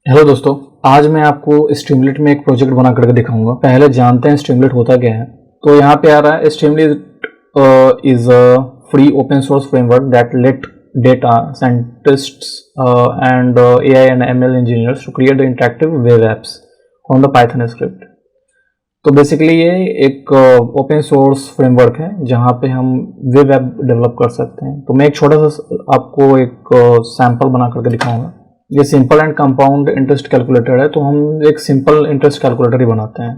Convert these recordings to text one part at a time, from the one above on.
Hello दोस्तों, आज मैं आपको स्ट्रीमलेट में एक प्रोजेक्ट बना करके दिखाऊंगा। पहले जानते हैं स्ट्रीमलेट होता क्या है। तो यहाँ पे आ रहा है Streamlit is a free open source framework that let data scientists and AI and ML engineers to create the interactive web apps on the python script. तो बेसिकली ये एक ओपन सोर्स फ्रेमवर्क है जहाँ पे हम वेब ऐप डेवलप कर सकते हैं। तो मैं एक छोटा सा आपको एक सैंपल बना करके दिखाऊंगा। ये simple and compound interest calculator है, तो हम एक सिंपल इंटरेस्ट कैलकुलेटर ही बनाते हैं।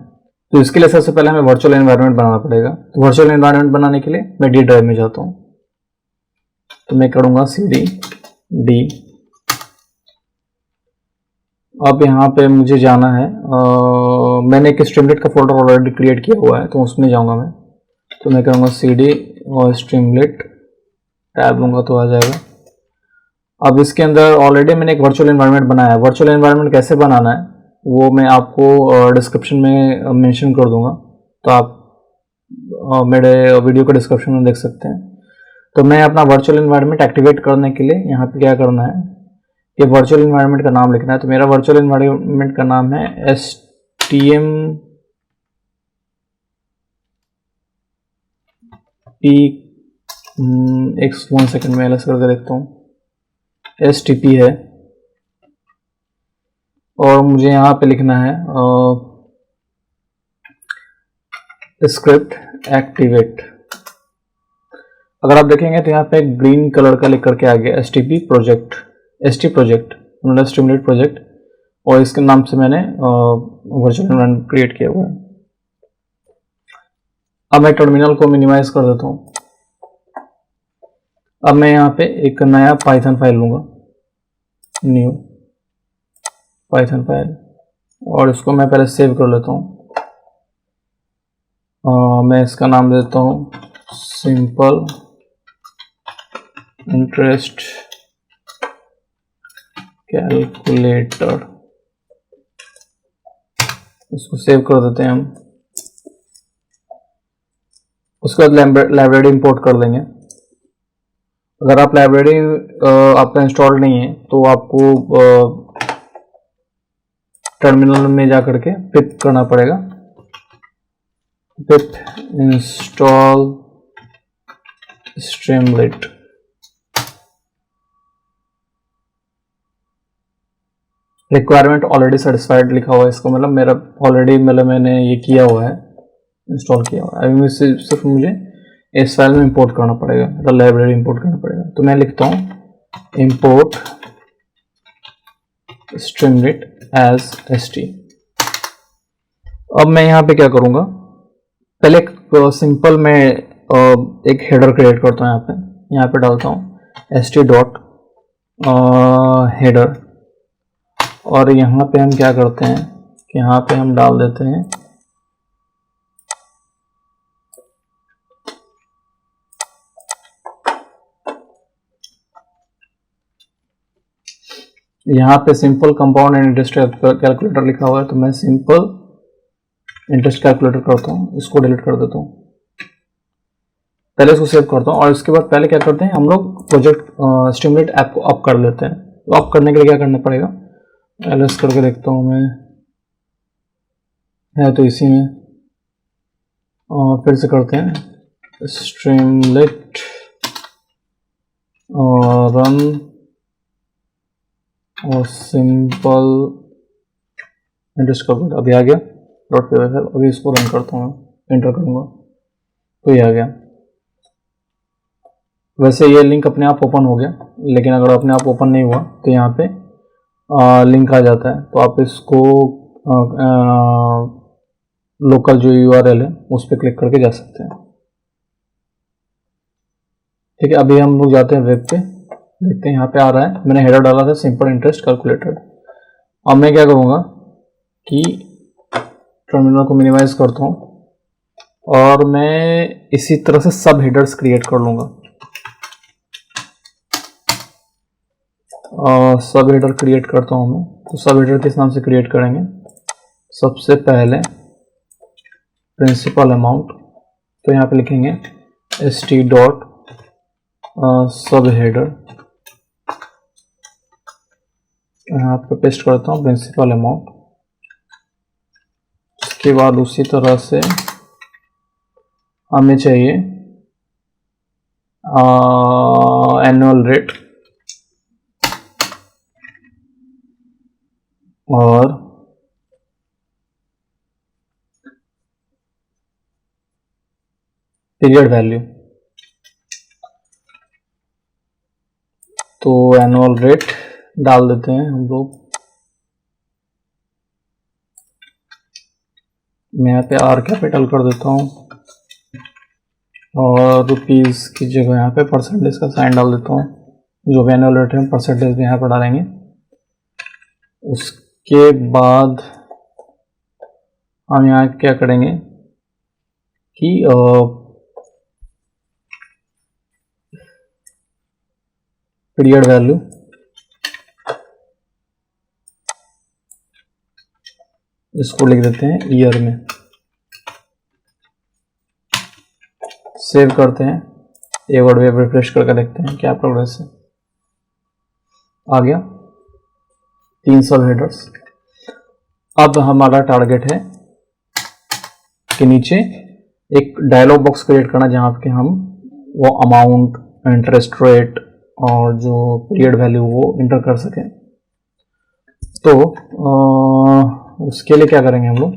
तो इसके लिए सबसे पहले हमें वर्चुअल एनवायरनमेंट बनाना पड़ेगा। तो वर्चुअल एनवायरनमेंट बनाने के लिए मैं डी ड्राइव में जाता हूँ। तो मैं करूँगा CD अब यहाँ पे मुझे जाना है, मैंने एक स्ट्रीमलेट का फोल्डर ऑलरेडी क्रिएट किया हुआ है, तो उसमें जाऊँगा मैं। तो मैं करूँगा CD और स्ट्रीमलेट टैब लूँगा तो आ जाएगा। अब इसके अंदर ऑलरेडी मैंने एक वर्चुअल एनवायरनमेंट बनाया है। वर्चुअल एनवायरनमेंट कैसे बनाना है वो मैं आपको डिस्क्रिप्शन में मेंशन कर दूंगा, तो आप मेरे वीडियो के डिस्क्रिप्शन में देख सकते हैं। तो मैं अपना वर्चुअल एनवायरनमेंट एक्टिवेट करने के लिए यहाँ पे क्या करना है, ये वर्चुअल एनवायरनमेंट का नाम लिखना है। तो मेरा वर्चुअल एनवायरनमेंट का नाम है STM एक 1 सेकेंड में एलएस करके देखता हूँ। STP है और मुझे यहाँ पे लिखना है स्क्रिप्ट एक्टिवेट। अगर आप देखेंगे तो यहाँ पे ग्रीन कलर का लिख करके आ गया STP प्रोजेक्ट, ST प्रोजेक्ट, मतलब स्ट्रीमलेट प्रोजेक्ट, और इसके नाम से मैंने वर्चुअल एनवायरनमेंट क्रिएट किया हुआ है। अब मैं टर्मिनल को मिनिमाइज कर देता हूँ। अब मैं यहाँ पे एक नया पाइथन फाइल लूँगा, न्यू पाइथन फाइल, और इसको मैं पहले सेव कर लेता हूँ। मैं इसका नाम देता हूँ सिंपल इंटरेस्ट कैलकुलेटर। इसको सेव कर देते हैं हम। उसके बाद लाइब्रेरी इंपोर्ट कर देंगे। अगर आप लाइब्रेरी आपका इंस्टॉल नहीं है तो आपको टर्मिनल में जा करके पिप करना पड़ेगा, पिप install Streamlit. Requirement already satisfied लिखा हुआ है, इसको मतलब मेरा ऑलरेडी मैंने ये किया हुआ है, इंस्टॉल किया हुआ है। अभी सिर्फ मुझे इस फाइल में इंपोर्ट करना पड़ेगा, मतलब लाइब्रेरी इंपोर्ट करना पड़ेगा। तो मैं लिखता हूँ इंपोर्ट स्ट्रीमलेट एज ST। अब मैं यहाँ पे क्या करूँगा, पहले सिंपल मैं एक हेडर क्रिएट करता हूँ। यहाँ पे डालता हूँ ST डॉट हेडर, और यहाँ पे हम क्या करते हैं कि यहाँ पे हम डाल देते हैं यहाँ पे simple compound and interest calculator लिखा हुआ है, तो मैं सिंपल इंटरेस्ट कैलकुलेटर करता हूँ। इसको डिलीट कर देता हूँ, पहले इसको सेव करता हूँ। और इसके बाद पहले क्या करते हैं, हम लोग प्रोजेक्ट स्ट्रीमलेट ऐप को अप कर लेते हैं। तो अप करने के लिए क्या करना पड़ेगा, एलएस करके देखता हूँ मैं, है तो इसी में। फिर से करते हैं स्ट्रीमलेट रन और सिंपल इंटरेस्ट कैलकुलेटर। अभी आ गया डॉट पे। अभी इसको रन करता हूँ, एंटर करूँगा तो ये आ गया। वैसे ये लिंक अपने आप ओपन हो गया, लेकिन अगर अपने आप ओपन नहीं हुआ तो यहाँ पे लिंक आ जाता है। तो आप इसको लोकल जो URL है उस पर क्लिक करके जा सकते हैं। ठीक है, अभी हम लोग जाते हैं वेब पे, देखते हैं यहाँ पे आ रहा है। मैंने हेडर डाला था सिंपल इंटरेस्ट कैलकुलेटर। अब मैं क्या करूँगा कि टर्मिनल को मिनिमाइज करता हूँ और मैं इसी तरह से सब हेडर्स क्रिएट कर लूँगा। सब हेडर क्रिएट करता हूँ मैं। तो सब हेडर किस नाम से क्रिएट करेंगे, सबसे पहले प्रिंसिपल अमाउंट, तो यहाँ पे लिखेंगे ST डॉट सब हेडर। यहाँ पे पेस्ट करता हूँ प्रिंसिपल अमाउंट। उसके बाद उसी तरह से हमें चाहिए एनुअल रेट और पीरियड वैल्यू। तो एनुअल रेट डाल देते हैं हम लोग। मैं यहाँ पे आर कैपिटल कर देता हूँ और रुपीस की जगह यहाँ पे परसेंटेज का साइन डाल देता हूँ। जो भी एनुअल रेट है परसेंटेज भी यहाँ पर डालेंगे। उसके बाद हम यहाँ क्या करेंगे कि पीरियड वैल्यू इसको लिख देते हैं ईयर में। सेव करते हैं, एक बार वेब रिफ्रेश करके देखते हैं क्या प्रोग्रेस है। आ गया 300 हेडर्स। अब हमारा टारगेट है कि नीचे एक डायलॉग बॉक्स क्रिएट करना जहाँ पे हम वो अमाउंट, इंटरेस्ट रेट और जो पीरियड वैल्यू वो इंटर कर सकें। तो उसके लिए क्या करेंगे हम लोग,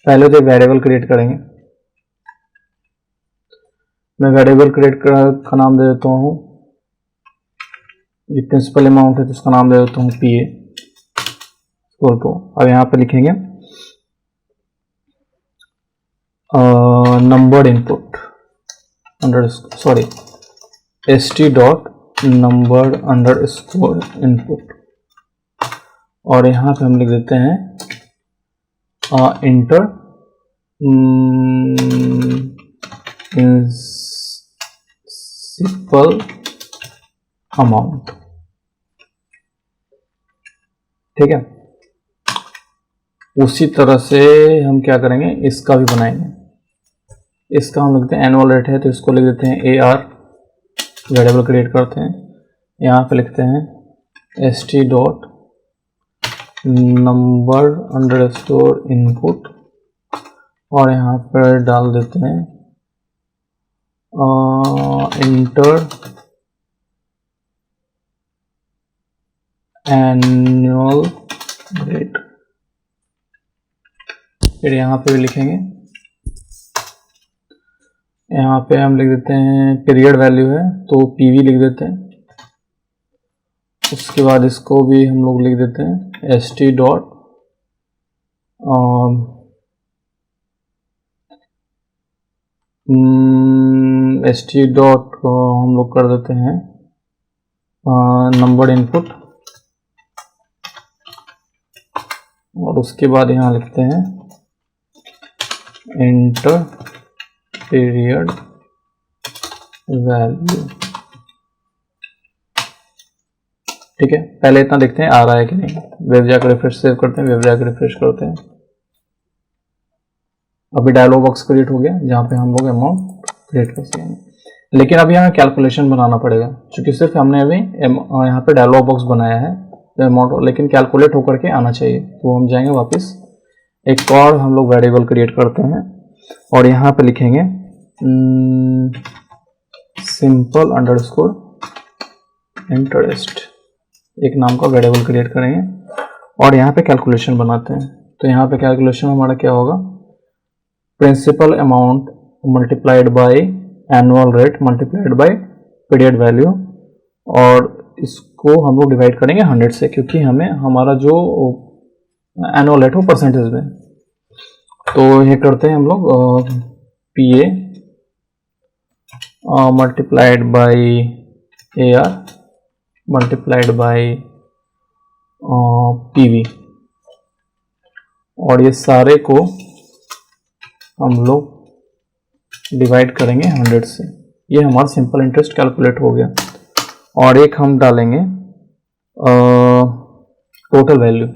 पहले तो वेरिएबल क्रिएट करेंगे। मैं वेरिएबल क्रिएट का नाम दे देता हूँ, ये प्रिंसिपल अमाउंट है तो उसका नाम दे देता हूँ पी ए। तो अब यहाँ पे लिखेंगे number input st dot number under score input, और यहाँ पे हम लिख देते हैं इंटर प्रिंसिपल अमाउंट। ठीक है, उसी तरह से हम क्या करेंगे, इसका भी बनाएंगे। इसका हम लिखते हैं एनुअल रेट है तो इसको लिख देते हैं AR, वेरिएबल क्रिएट करते हैं। यहाँ पे लिखते हैं st dot number under score input, और यहाँ पर डाल देते हैं इंटर एनुअल रेट। फिर यहाँ पे भी लिखेंगे, यहाँ पे हम लिख देते हैं पीरियड वैल्यू है तो PV लिख देते हैं। उसके बाद इसको भी हम लोग लिख देते हैं st डॉट हम लोग कर देते हैं नंबर इनपुट, और उसके बाद यहाँ लिखते हैं इंटर पीरियड वैल्यू। ठीक है, पहले इतना देखते हैं आ रहा है कि नहीं। वेब जाकर रिफ्रेश सेव करते हैं, वेब जाकर रिफ्रेश करते हैं। अभी डायलॉग बॉक्स क्रिएट हो गया जहाँ पे हम लोग अमाउंट क्रिएट कर सकेंगे। लेकिन अभी हमें कैलकुलेशन बनाना पड़ेगा, क्योंकि सिर्फ हमने अभी यहाँ पे डायलॉग बॉक्स बनाया है तो अमाउंट, लेकिन कैलकुलेट होकर के आना चाहिए। तो हम जाएंगे वापस, एक और हम लोग वेरिएबल क्रिएट करते हैं और यहाँ पे लिखेंगे सिंपल अंडरस्कोर इंटरेस्ट, एक नाम का वेरिएबल क्रिएट करेंगे और यहाँ पे कैलकुलेशन बनाते हैं। तो यहाँ पे कैलकुलेशन हमारा क्या होगा, principal amount multiplied by annual rate multiplied by period value, और इसको हम लोग डिवाइड करेंगे 100 से, क्योंकि हमें हमारा जो एनुअल रेट हो परसेंटेज में। तो ये करते हैं हम लोग PA multiplied by AR multiplied by PV, और ये सारे को हम लोग डिवाइड करेंगे 100 से। ये हमारा सिंपल इंटरेस्ट कैलकुलेट हो गया। और एक हम डालेंगे टोटल वैल्यू।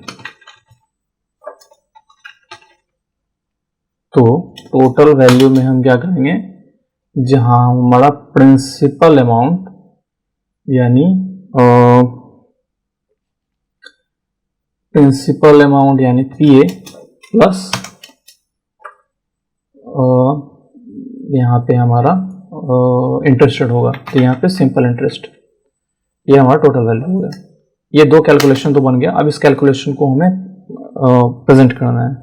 तो टोटल वैल्यू में हम क्या करेंगे, जहां हमारा प्रिंसिपल अमाउंट यानी प्रिंसिपल अमाउंट यानी PA प्लस यहाँ पे हमारा इंटरेस्टेड होगा, तो यहाँ पे सिंपल इंटरेस्ट, ये हमारा टोटल वैल्यू हो गया। ये दो कैलकुलेशन तो बन गया। अब इस कैलकुलेशन को हमें प्रेजेंट करना है,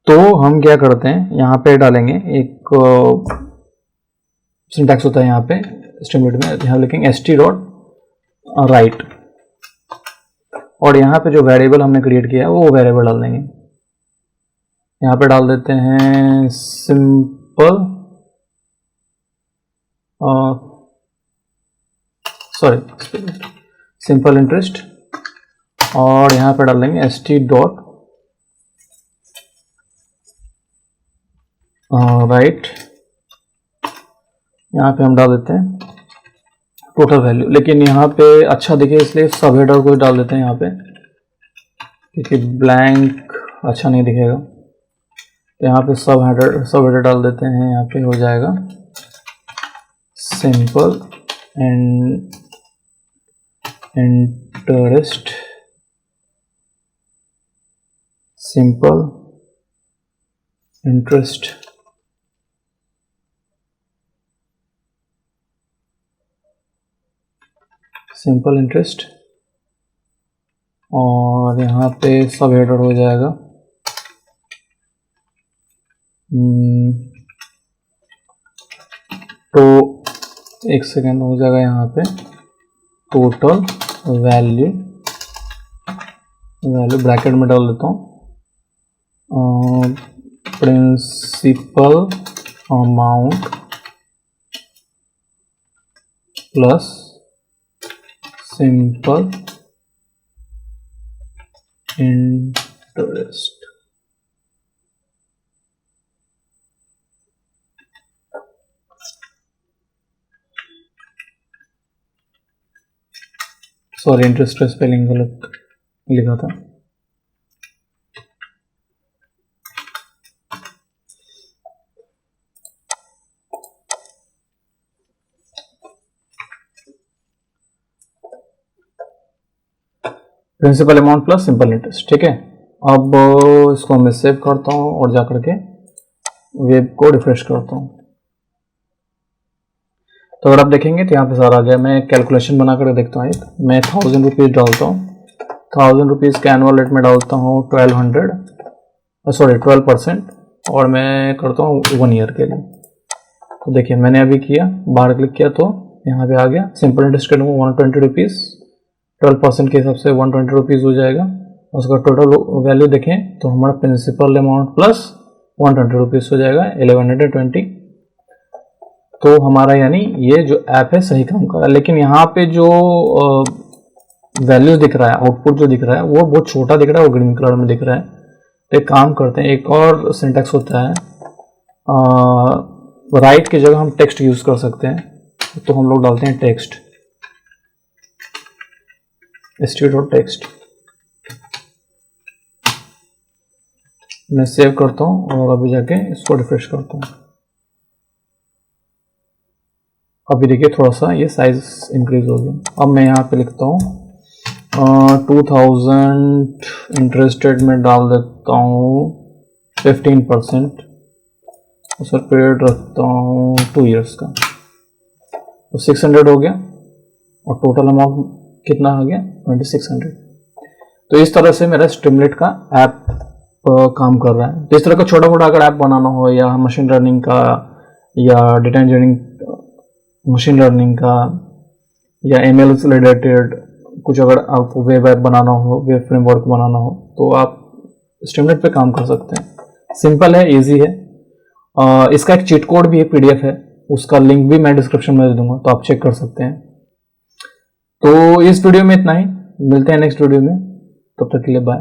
तो हम क्या करते हैं, यहाँ पे डालेंगे एक सिंटैक्स होता है यहाँ पे स्ट्रीमलीट में, यहाँ लिखेंगे st.write और यहाँ पे जो वेरिएबल हमने क्रिएट किया है वो वेरिएबल डाल देंगे। यहाँ पे डाल देते हैं सिंपल इंटरेस्ट और यहाँ पे डाल देंगे st.write। यहाँ पे हम डाल देते हैं टोटल वैल्यू, लेकिन यहाँ पे अच्छा दिखे इसलिए सब हेडर को डाल देते हैं यहाँ पे, क्योंकि ब्लैंक अच्छा नहीं दिखेगा। तो यहाँ पे सब हेडर डाल देते हैं। यहाँ पे हो जाएगा simple and interest, simple interest simple interest और यहाँ पे सब हेडर हो जाएगा तो एक सेकेंड हो जाएगा यहाँ पे टोटल वैल्यू ब्रैकेट में डाल देता हूँ principal amount plus simple interest. Sorry, interest का स्पेलिंग गलत लिखा था। Principal amount plus simple interest, ठीक है। अब इसको मैं सेव करता हूँ और जाकर के वेब को रिफ्रेश करता हूँ। तो अगर आप देखेंगे तो यहाँ पे सारा आ गया। मैं कैलकुलेशन बना कर देखता हूँ। मैं 1000 रुपीज़ डालता हूँ, 1000 रुपीज़ के एनुअल रेट में डालता हूँ 12% और मैं करता हूँ 1 ईयर के लिए। तो देखिए मैंने अभी किया, बाहर क्लिक किया तो यहाँ पे आ गया। सिंपल इंटरेस्ट के लिए 120 रुपीज़, 12% के हिसाब से 120 रुपीज़ हो जाएगा। उसका टोटल वैल्यू देखें तो हमारा प्रिंसिपल अमाउंट प्लस 120 रुपीज़ हो जाएगा 1120। तो हमारा यानी ये जो ऐप है सही काम कर रहा है। लेकिन यहाँ पे जो वैल्यू दिख रहा है, आउटपुट जो दिख रहा है वो बहुत छोटा दिख रहा है, वो ग्रीन कलर में दिख रहा है। तो एक काम करते हैं, एक और सिंटैक्स होता है, राइट की जगह हम टेक्स्ट यूज़ कर सकते हैं। तो हम लोग डालते हैं टेक्स्ट, st.text। मैं सेव करता हूँ और अभी जाके इसको रिफ्रेश करता हूँ। अभी देखिए थोड़ा सा ये साइज इंक्रीज हो गया। अब मैं यहाँ पे लिखता हूँ 2000 इंटरेस्टेड में डाल देता हूँ 15%, उसका पीरियड रखता हूँ 2 इयर्स का, तो 600 हो गया और टोटल अमाउंट कितना आ गया 2600। तो इस तरह से मेरा स्ट्रीमलीट का ऐप काम कर रहा है। तो इस तरह का छोटा मोटा अगर ऐप बनाना हो, या मशीन लर्निंग का, या डेटा इंजीनियरिंग मशीन लर्निंग का, या एमएल से रिलेटेड कुछ अगर आपको वेब ऐप बनाना हो, वेब फ्रेमवर्क बनाना हो, तो आप स्ट्रीमलीट पे काम कर सकते हैं। सिंपल है, इजी है। इसका एक चीट कोड भी है, PDF है, उसका लिंक भी मैं डिस्क्रिप्शन में दे दूंगा, तो आप चेक कर सकते हैं। तो इस वीडियो में इतना ही, मिलते हैं नेक्स्ट वीडियो में, तब तक के लिए बाय।